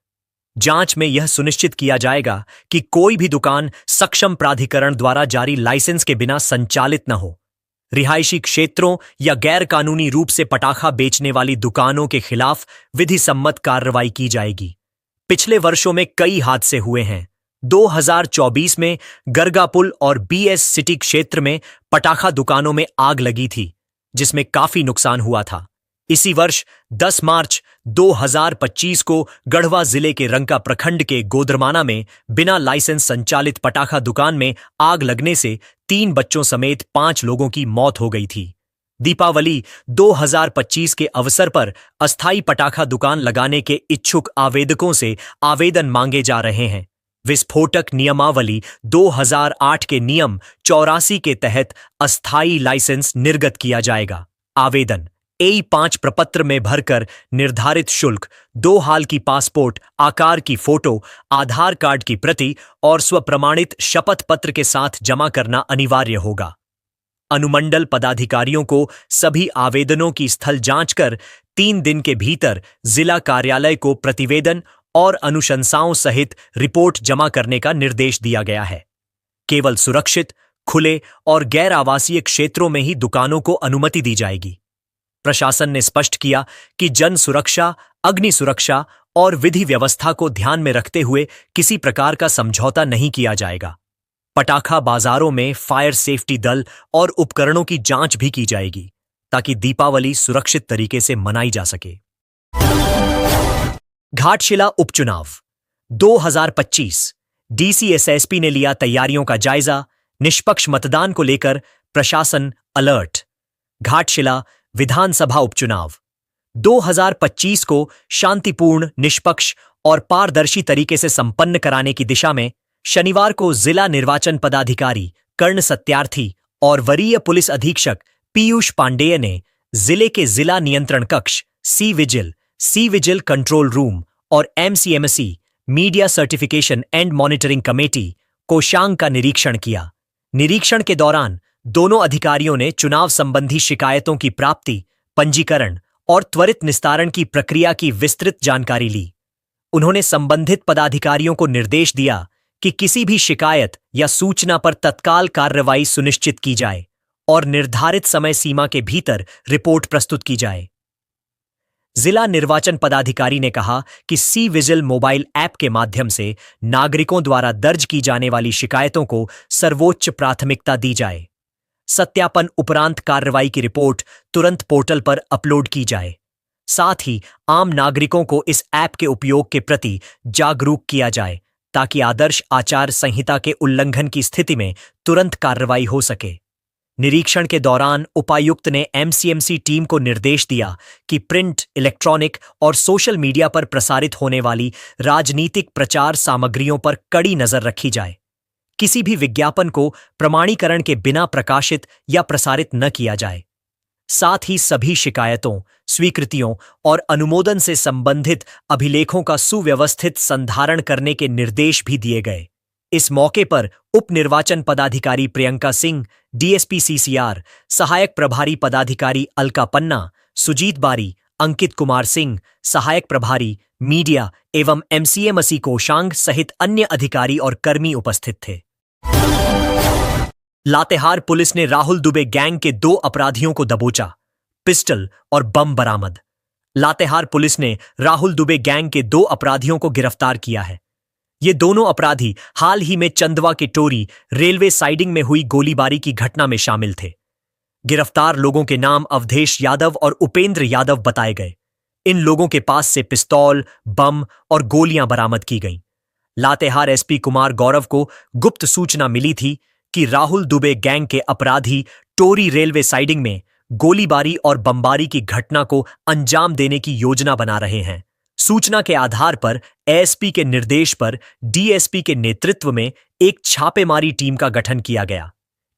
जांच में यह सुनिश्चित किया जाएगा कि कोई भी दुकान सक्षम प्राधिकरण द्वारा जारी लाइसेंस के बिना संचालित न हो। रिहायशी क्षेत्रों या गैर कानूनी रूप से पटाखा बेचने वाली दुकानों के खिलाफ विधि सम्मत कार्रवाई की जाएगी। पिछले वर्षों में कई हादसे हुए हैं। 2024 में गरगापुल और बीएस सिटी क्षेत्र में पटाखा दुकानों में आग लगी थी, जिसमें काफी नुकसान हुआ था। इसी वर्ष 10 मार्च 2025 को गढ़वा जिले के रंका प्रखंड के गोदरमाना में बिना लाइसेंस संचालित पटाखा दुकान में आग लगने से 3 बच्चों समेत 5 लोगों की मौत हो गई थी। दीपावली 2025 के अवसर पर अस्थायी पटाखा दुकान लगाने के इच्छुक आवेदकों से आवेदन मांगे जा रहे हैं। विस्फोटक नियमावली 2008 के नियम 84 के तहत अस्थायी लाइसेंस निर्गत किया जाएगा। आवेदन A5 प्रपत्र में भरकर निर्धारित शुल्क, 2 हाल की पासपोर्ट आकार की फोटो, आधार कार्ड की प्रति और स्वप्रमाणित शपथ पत्र के साथ जमा करना अनिवार्य होगा। अनुमंडल पदाधिकारियों को सभी आवेदनों की स्थल जांच कर 3 दिन के भीतर जिला कार्यालय को प्रतिवेदन और अनुशंसाओं सहित रिपोर्ट जमा करने का निर्देश दिया गया है। केवल सुरक्षित, खुले और गैर आवासीय क्षेत्रों में ही दुकानों को अनुमति दी जाएगी। प्रशासन ने स्पष्ट किया कि जन सुरक्षा, अग्नि सुरक्षा और विधि व्यवस्था को ध्यान में रखते हुए किसी प्रकार का समझौता नहीं किया जाएगा। पटाखा बाजारों में फायर सेफ्टी दल और उपकरणों की जांच भी की जाएगी ताकि दीपावली सुरक्षित तरीके से मनाई जा सके। घाटशिला उपचुनाव 2025। डीसी-एसएसपी ने लिया तैयारियों का जायजा, निष्पक्ष मतदान को लेकर प्रशासन अलर्ट। घाटशिला विधानसभा उपचुनाव 2025 को शांतिपूर्ण, निष्पक्ष और पारदर्शी तरीके से संपन्न कराने की दिशा में शनिवार को जिला निर्वाचन पदाधिकारी कर्ण सत्यार्थी और वरीय पुलिस अधीक्षक पीयूष पांडेय ने जिले के जिला नियंत्रण कक्ष सी विजिल कंट्रोल रूम और MCMC media certification and monitoring committee कोषांग का निरीक्षण किया। निरीक्षण के दौरान दोनों अधिकारियों ने चुनाव संबंधी शिकायतों की प्राप्ति, पंजीकरण और त्वरित निस्तारण की प्रक्रिया की विस्तृत जानकारी ली। उन्होंने संबंधित पदाधिकारियों को निर्देश दिया कि किसी भी शिकायत या सूचना पर तत्काल कार्रवाई सुनिश्चित की जाए और निर्धारित समय सीमा के भीतर रिपोर्ट प्रस्तुत की जाए। जिला निर्वाचन पदाधिकारी ने कहा कि सी विजिल मोबाइल ऐप के माध्यम से नागरिकों द्वारा दर्ज की जाने वाली शिकायतों को सर्वोच्च प्राथमिकता दी जाए। सत्यापन उपरांत कार्रवाई की रिपोर्ट तुरंत पोर्टल पर अपलोड की जाए। साथ ही आम नागरिकों को इस ऐप के उपयोग के प्रति जागरूक किया जाए ताकि आदर्श आचार संहिता के उल्लंघन की स्थिति में तुरंत कार्रवाई हो सके। निरीक्षण के दौरान उपायुक्त ने एमसीएमसी टीम को निर्देश दिया कि प्रिंट, इलेक्ट्रॉनिक और सोशल मीडिया पर प्रसारित होने वाली राजनीतिक प्रचार सामग्रियों पर कड़ी नजर रखी जाए। किसी भी विज्ञापन को प्रमाणीकरण के बिना प्रकाशित या प्रसारित न किया जाए। साथ ही सभी शिकायतों, स्वीकृतियों और अनुमोदन से संबंधित अभिलेखों का सुव्यवस्थित संधारण करने के निर्देश भी दिए गए। इस मौके पर उप निर्वाचन पदाधिकारी प्रियंका सिंह, डीएसपी सीसीआर, सहायक प्रभारी पदाधिकारी अलका पन्ना, सुजीत बारी, अंकित कुमार सिंह, सहायक प्रभारी मीडिया एवं एमसीएमसी कोषांग सहित अन्य अधिकारी और कर्मी उपस्थित थे। लातेहार पुलिस ने राहुल दुबे गैंग के 2 अपराधियों को दबोचा, पिस्टल और बम बरामद। लातेहार पुलिस ने राहुल दुबे गैंग के 2 अपराधियों को गिरफ्तार किया है। ये दोनों अपराधी हाल ही में चंदवा के टोरी रेलवे साइडिंग में हुई गोलीबारी की घटना में शामिल थे। गिरफ्तार लोगों के नाम अवधेश यादव और उपेंद्र यादव बताए गए। इन लोगों के पास से पिस्तौल, बम और गोलियां बरामद की गईं। लातेहार एसपी कुमार गौरव को गुप्त सूचना मिली थी कि राहुल दुबे गैंग के अपराधी टोरी रेलवे साइडिंग में गोलीबारी और बमबारी की घटना को अंजाम देने की योजना बना रहे हैं। सूचना के आधार पर एएसपी के निर्देश पर डीएसपी के नेतृत्व में एक छापेमारी टीम का गठन किया गया।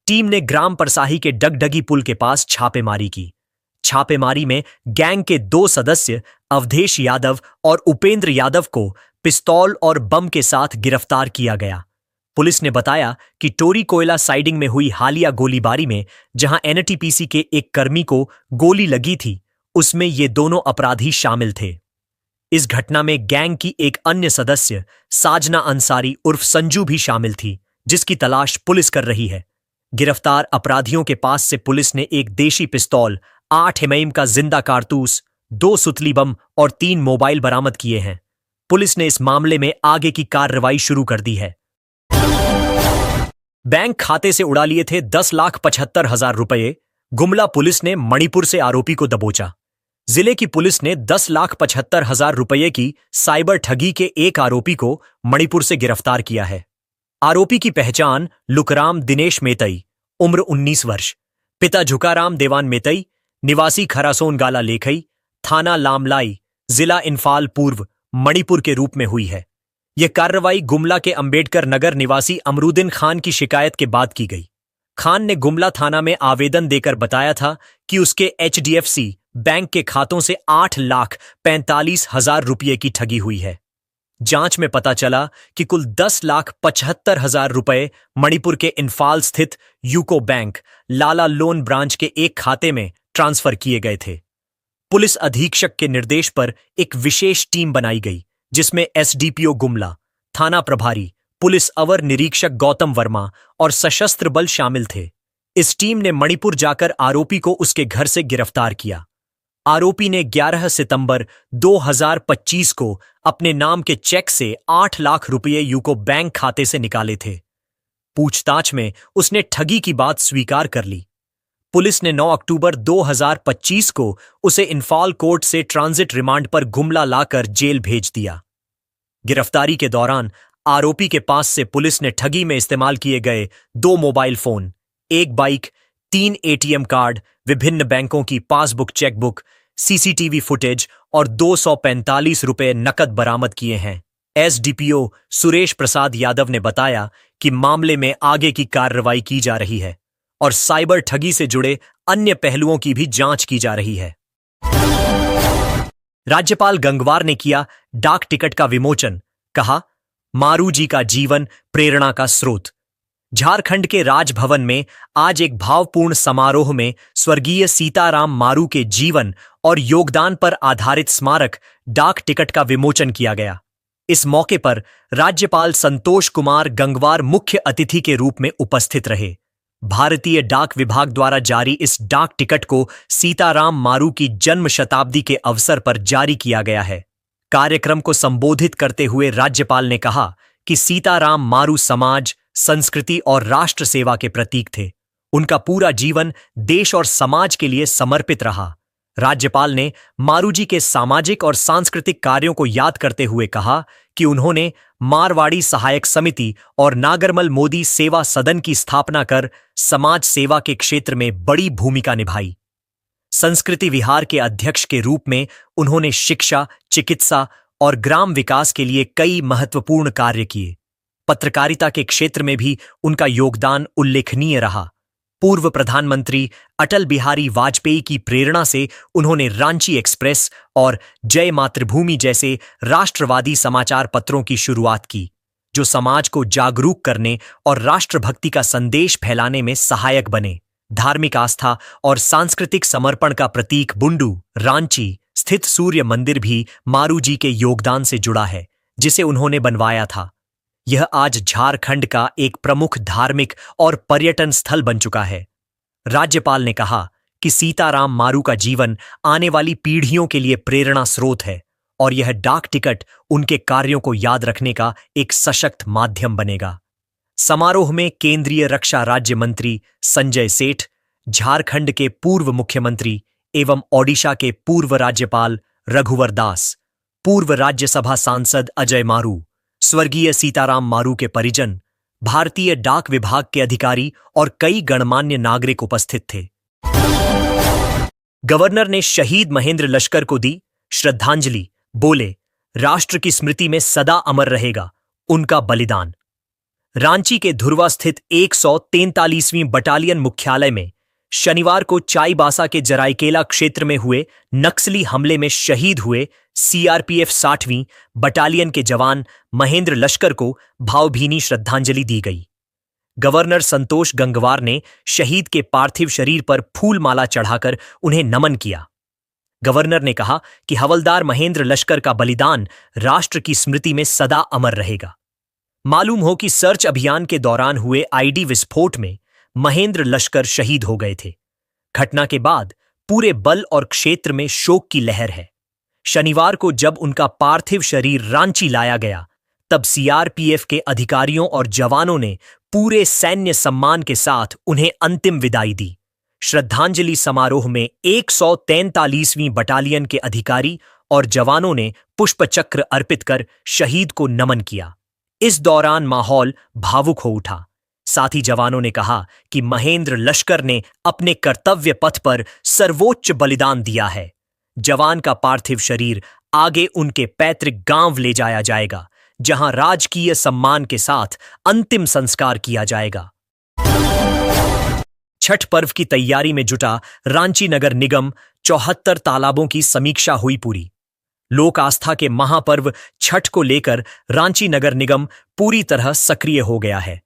टीम ने ग्राम परसाही के डगडगी पुल के पास छापेमारी की। छापेमारी में गैंग के 2 सदस्य अवधेश यादव और उपेंद्र यादव को पिस्तौल और बम के साथ गिरफ्तार किया गया। पुलिस ने बताया कि टोरी कोयला साइडिंग में हुई हालिया गोलीबारी में जहां एनटीपीसी के एक कर्मी को गोली लगी थी, उसमें ये दोनों अपराधी शामिल थे। इस घटना में गैंग की एक अन्य सदस्य साजना अंसारी उर्फ संजू भी शामिल थी, जिसकी तलाश पुलिस कर रही है। गिरफ्तार अपराधियों के पास से पुलिस ने एक देशी पिस्तौल, 8 एमएम का जिंदा कारतूस, 2 सुतली बम और 3 मोबाइल बरामद किए हैं। पुलिस ने इस मामले में आगे की कार्रवाई शुरू कर दी है। बैंक खाते से उड़ा लिए थे 10,75,000 रुपये। गुमला पुलिस ने मणिपुर से आरोपी को दबोचा। जिले की पुलिस ने 10,75,000 रुपये की साइबर ठगी के एक आरोपी को मणिपुर से गिरफ्तार किया है। आरोपी की पहचान लुकराम दिनेश मेतई, उम्र 19 वर्ष, पिता झुकाराम देवान मेतई, निवासी खरासोन गाला लेखई, थाना लामलाई, जिला इंफाल पूर्व, मणिपुर के रूप में हुई है। यह कार्रवाई गुमला के अंबेडकर नगर निवासी अमरुद्दीन खान की शिकायत के बाद की गई। खान ने गुमला थाना में आवेदन देकर बताया था कि उसके एचडीएफसी बैंक के खातों से 8,45,000 रुपये की ठगी हुई है। जांच में पता चला कि कुल 10,75,000 रुपये मणिपुर के इंफाल स्थित यूको बैंक लाला लोन ब्रांच के एक खाते में ट्रांसफर किए गए थे। पुलिस अधीक्षक के निर्देश पर एक विशेष टीम बनाई गई, जिसमें एसडीपीओ गुमला, थाना प्रभारी, पुलिस अवर निरीक्षक गौतम वर्मा और सशस्त्र बल शामिल थे। इस टीम ने मणिपुर जाकर आरोपी को उसके घर से गिरफ्तार किया। आरोपी ने 11 सितंबर 2025 को अपने नाम के चेक से 8 लाख रुपये यूको बैंक खाते से निकाले थे। पूछताछ में उसने ठगी की बात स्वीकार कर ली। पुलिस ने 9 अक्टूबर 2025 को उसे इंफाल कोर्ट से ट्रांजिट रिमांड पर गुमला लाकर जेल भेज दिया। गिरफ्तारी के दौरान आरोपी के पास से पुलिस ने ठगी में इस्तेमाल किए गए 2 mobile phone, 1 bike, 3 ATM card, विभिन्न बैंकों की पासबुक, चेकबुक, सीसीटीवी फुटेज और 245 रुपए नकद बरामद किए हैं। एसडीपीओ सुरेश प्रसाद यादव ने बताया कि मामले में आगे की कार्रवाई की जा रही है और साइबर ठगी से जुड़े अन्य पहलुओं की भी जांच की जा रही है। राज्यपाल गंगवार ने किया डाक टिकट का विमोचन, कहा मारू जी का जीवन प्रेरणा का स्रोत। झारखंड के राजभवन में आज एक भावपूर्ण समारोह में स्वर्गीय सीताराम मारू के जीवन और योगदान पर आधारित स्मारक डाक टिकट का विमोचन किया गया। इस मौके पर राज्यपाल संतोष कुमार गंगवार मुख्य अतिथि के रूप में उपस्थित रहे। भारतीय डाक विभाग द्वारा जारी इस डाक टिकट को सीताराम मारू की जन्म शताब्दी के अवसर पर जारी किया गया है। कार्यक्रम को संबोधित करते हुए राज्यपाल ने कहा कि सीताराम मारू समाज, संस्कृति और राष्ट्र सेवा के प्रतीक थे। उनका पूरा जीवन देश और समाज के लिए समर्पित रहा। राज्यपाल ने मारू जी के सामाजिक और सांस्कृतिक कार्यों को याद करते हुए कहा कि उन्होंने मारवाड़ी सहायक समिति और नागरमल मोदी सेवा सदन की स्थापना कर समाज सेवा के क्षेत्र में बड़ी भूमिका निभाई। संस्कृति विहार के अध्यक्ष के रूप में उन्होंने शिक्षा, चिकित्सा और ग्राम विकास के लिए कई महत्वपूर्ण कार्य किए। पत्रकारिता के क्षेत्र में भी उनका योगदान उल्लेखनीय रहा। पूर्व प्रधानमंत्री अटल बिहारी वाजपेयी की प्रेरणा से उन्होंने रांची एक्सप्रेस और जय मातृभूमि जैसे राष्ट्रवादी समाचार पत्रों की शुरुआत की, जो समाज को जागरूक करने और राष्ट्रभक्ति का संदेश फैलाने में सहायक बने। धार्मिक आस्था और सांस्कृतिक समर्पण का प्रतीक बुंडू, रांची स्थित सूर्य मंदिर भी मारू जी के योगदान से जुड़ा है, जिसे उन्होंने बनवाया था। यह आज झारखंड का एक प्रमुख धार्मिक और पर्यटन स्थल बन चुका है। राज्यपाल ने कहा कि सीताराम मारू का जीवन आने वाली पीढ़ियों के लिए प्रेरणा स्रोत है और यह डाक टिकट उनके कार्यों को याद रखने का एक सशक्त माध्यम बनेगा। समारोह में केंद्रीय रक्षा राज्य मंत्री संजय सेठ, झारखंड के पूर्व मुख्यमंत्री एवं ओडिशा के पूर्व राज्यपाल रघुवर दास, पूर्व राज्यसभा सांसद अजय मारू, स्वर्गीय सीताराम मारू के परिजन, भारतीय डाक विभाग के अधिकारी और कई गणमान्य नागरिक उपस्थित थे। गवर्नर ने शहीद महेंद्र लश्कर को दी श्रद्धांजलि, बोले राष्ट्र की स्मृति में सदा अमर रहेगा उनका बलिदान। रांची के धुर्वा स्थित 143वीं बटालियन मुख्यालय में शनिवार को चाईबासा के जराईकेला क्षेत्र में हुए नक्सली हमले में शहीद हुए सीआरपीएफ 60वीं बटालियन के जवान महेंद्र लश्कर को भावभीनी श्रद्धांजलि दी गई। गवर्नर संतोष गंगवार ने शहीद के पार्थिव शरीर पर फूल माला चढ़ाकर उन्हें नमन किया। गवर्नर ने कहा कि हवलदार महेंद्र लश्कर का बलिदान राष्ट्र की स्मृति में सदा अमर रहेगा। मालूम हो कि सर्च अभियान के दौरान हुए आईडी विस्फोट में महेंद्र लश्कर शहीद हो गए थे। घटना के बाद पूरे बल और क्षेत्र में शोक की लहर है। शनिवार को जब उनका पार्थिव शरीर रांची लाया गया, तब सीआरपीएफ के अधिकारियों और जवानों ने पूरे सैन्य सम्मान के साथ उन्हें अंतिम विदाई दी। श्रद्धांजलि समारोह में 143वीं बटालियन के अधिकारी और जवानों ने पुष्पचक्र अर्पित कर शहीद को नमन किया। इस दौरान माहौल भावुक हो उठा। साथ ही जवानों ने कहा कि महेंद्र लश्कर ने अपने कर्तव्य पथ पर सर्वोच्च बलिदान दिया है। जवान का पार्थिव शरीर आगे उनके पैतृक गांव ले जाया जाएगा, जहां राजकीय सम्मान के साथ अंतिम संस्कार किया जाएगा। छठ पर्व की तैयारी में जुटा रांची नगर निगम, 74 तालाबों की समीक्षा हुई पूरी। लोक आस्था के महापर्व छठ को लेकर रांची नगर निगम पूरी तरह सक्रिय हो गया है।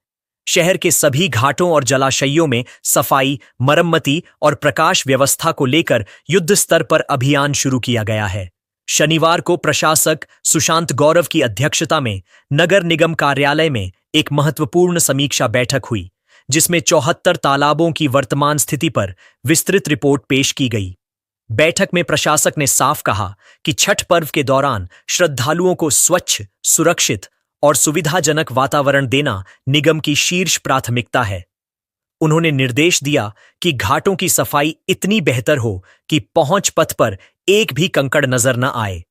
शहर के सभी घाटों और जलाशयों में सफाई, मरम्मती और प्रकाश व्यवस्था को लेकर युद्ध स्तर पर अभियान शुरू किया गया है। शनिवार को प्रशासक सुशांत गौरव की अध्यक्षता में नगर निगम कार्यालय में एक महत्वपूर्ण समीक्षा बैठक हुई, जिसमें 74 तालाबों की वर्तमान स्थिति पर विस्तृत रिपोर्ट पेश की गई। बैठक में प्रशासक ने साफ कहा कि छठ पर्व के दौरान श्रद्धालुओं को स्वच्छ, सुरक्षित और सुविधाजनक वातावरण देना निगम की शीर्ष प्राथमिकता है। उन्होंने निर्देश दिया कि घाटों की सफाई इतनी बेहतर हो कि पहुंच पथ पर एक भी कंकड़ नजर न आए।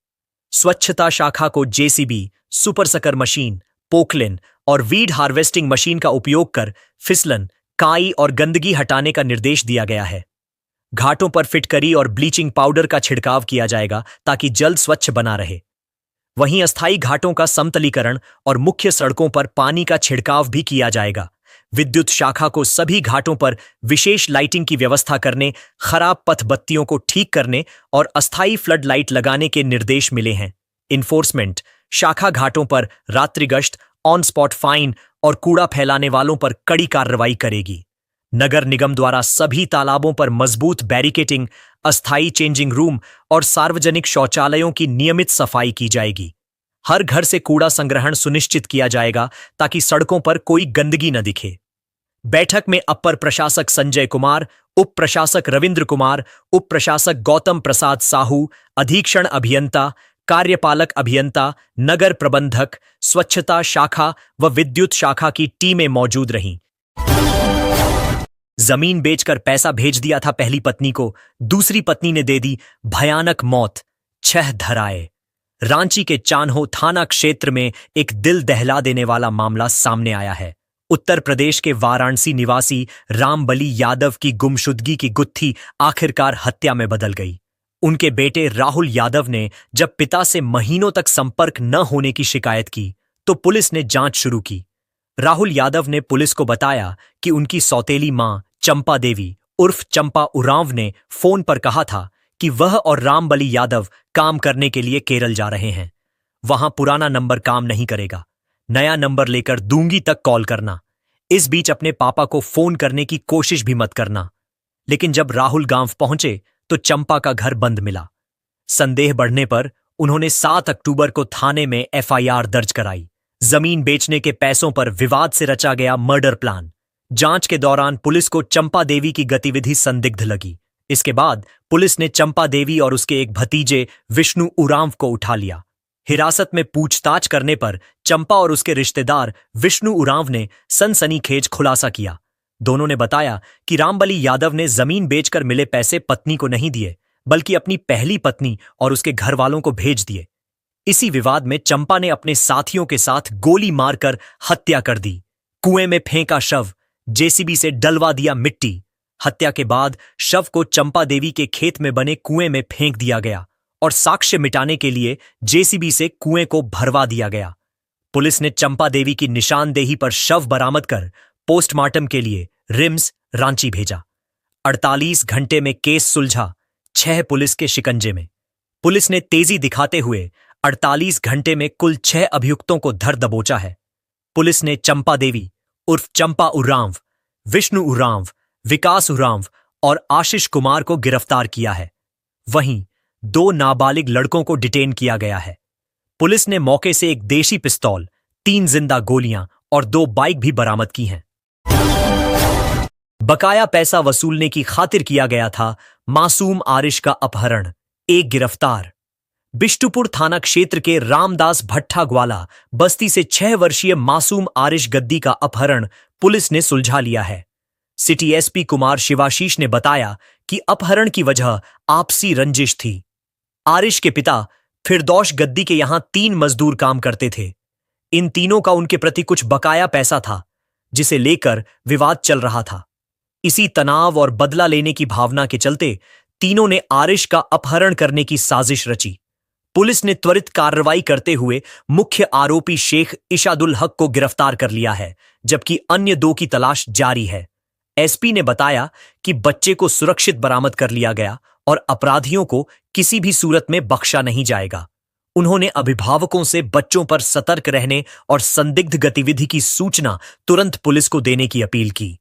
स्वच्छता शाखा को जेसीबी, सुपर सकर मशीन, पोकलिन और वीड हार्वेस्टिंग मशीन का उपयोग कर फिसलन, काई और गंदगी हटाने का निर्देश दिया गया है। घाटों पर फिटकरी और ब्लीचिंग पाउडर का छिड़काव किया जाएगा ताकि जल स्वच्छ बना रहे। वहीं अस्थायी घाटों का समतलीकरण और मुख्य सड़कों पर पानी का छिड़काव भी किया जाएगा। विद्युत शाखा को सभी घाटों पर विशेष लाइटिंग की व्यवस्था करने, खराब पथ बत्तियों को ठीक करने और अस्थायी फ्लड लाइट लगाने के निर्देश मिले हैं। इन्फोर्समेंट शाखा घाटों पर रात्रि गश्त, ऑन स्पॉट फाइन और कूड़ा फैलाने वालों पर कड़ी कार्रवाई करेगी। नगर निगम द्वारा सभी तालाबों पर मजबूत बैरिकेटिंग, अस्थायी चेंजिंग रूम और सार्वजनिक शौचालयों की नियमित सफाई की जाएगी। हर घर से कूड़ा संग्रहण सुनिश्चित किया जाएगा ताकि सड़कों पर कोई गंदगी न दिखे। बैठक में अपर प्रशासक संजय कुमार, उप प्रशासक रविंद्र कुमार, उप प्रशासक गौतम प्रसाद साहू, अधीक्षण अभियंता, कार्यपालक अभियंता, नगर प्रबंधक, स्वच्छता शाखा व विद्युत शाखा की टीमें मौजूद रहीं। जमीन बेचकर पैसा भेज दिया था पहली पत्नी को, दूसरी पत्नी ने दे दी भयानक मौत, 6 धराए। रांची के चान्हो थाना क्षेत्र में एक दिल दहला देने वाला मामला सामने आया है। उत्तर प्रदेश के वाराणसी निवासी रामबली यादव की गुमशुदगी की गुत्थी आखिरकार हत्या में बदल गई। उनके बेटे राहुल यादव ने जब पिता से महीनों तक संपर्क न होने की शिकायत की तो पुलिस ने जांच शुरू की। राहुल यादव ने पुलिस को बताया कि उनकी सौतेली मां चंपा देवी उर्फ चंपा उरांव ने फोन पर कहा था कि वह और रामबली यादव काम करने के लिए केरल जा रहे हैं। वहां पुराना नंबर काम नहीं करेगा, नया नंबर लेकर दूंगी तक कॉल करना। इस बीच अपने पापा को फोन करने की कोशिश भी मत करना। लेकिन जब राहुल गांव पहुंचे तो चंपा का घर बंद मिला। संदेह बढ़ने पर उन्होंने 7 अक्टूबर को थाने में एफआईआर दर्ज कराई। जमीन बेचने के पैसों पर विवाद से रचा गया मर्डर प्लान। जांच के दौरान पुलिस को चंपा देवी की गतिविधि संदिग्ध लगी। इसके बाद पुलिस ने चंपा देवी और उसके एक भतीजे विष्णु उरांव को उठा लिया। हिरासत में पूछताछ करने पर चंपा और उसके रिश्तेदार विष्णु उरांव ने सनसनीखेज खुलासा किया। दोनों ने बताया कि रामबली यादव ने जमीन बेचकर मिले पैसे पत्नी को नहीं दिए, बल्कि अपनी पहली पत्नी और उसके घर वालों को भेज दिए। इसी विवाद में चंपा ने अपने साथियों के साथ गोली मारकर हत्या कर दी। कुएं में फेंका शव, जेसीबी से डलवा दिया मिट्टी। हत्या के बाद शव को चंपा देवी के खेत में बने कुएं में फेंक दिया गया और साक्ष्य मिटाने के लिए जेसीबी से कुएं को भरवा दिया गया। पुलिस ने चंपा देवी की निशानदेही पर शव बरामद कर पोस्टमार्टम के लिए रिम्स, रांची भेजा। 48 घंटे में केस सुलझा, 6 पुलिस के शिकंजे में। पुलिस ने तेजी दिखाते हुए 48 घंटे में कुल 6 अभियुक्तों को धर दबोचा है। पुलिस ने चंपा देवी उर्फ चंपा उरांव, विष्णु उरांव, विकास उरांव और आशीष कुमार को गिरफ्तार किया है। वहीं 2 नाबालिग लड़कों को डिटेन किया गया है। पुलिस ने मौके से एक देशी पिस्तौल, 3 जिंदा गोलियां और 2 बाइक भी बरामद की हैं। बकाया पैसा वसूलने की खातिर किया गया था मासूम आरिश का अपहरण, एक गिरफ्तार। बिष्टुपुर थाना क्षेत्र के रामदास भट्टा ग्वाला बस्ती से 6 वर्षीय मासूम आरिश गद्दी का अपहरण पुलिस ने सुलझा लिया है। सिटी एसपी कुमार शिवाशीष ने बताया कि अपहरण की वजह आपसी रंजिश थी। आरिश के पिता फिरदौश गद्दी के यहां 3 मजदूर काम करते थे। इन तीनों का उनके प्रति कुछ बकाया पैसा था, जिसे लेकर विवाद चल रहा था। इसी तनाव और बदला लेने की भावना के चलते तीनों ने आरिश का अपहरण करने की साजिश रची। पुलिस ने त्वरित कार्रवाई करते हुए मुख्य आरोपी शेख इशादुल हक को गिरफ्तार कर लिया है, जबकि अन्य 2 की तलाश जारी है। एसपी ने बताया कि बच्चे को सुरक्षित बरामद कर लिया गया और अपराधियों को किसी भी सूरत में बख्शा नहीं जाएगा। उन्होंने अभिभावकों से बच्चों पर सतर्क रहने और संदिग्ध गतिविधि की सूचना तुरंत पुलिस को देने की अपील की।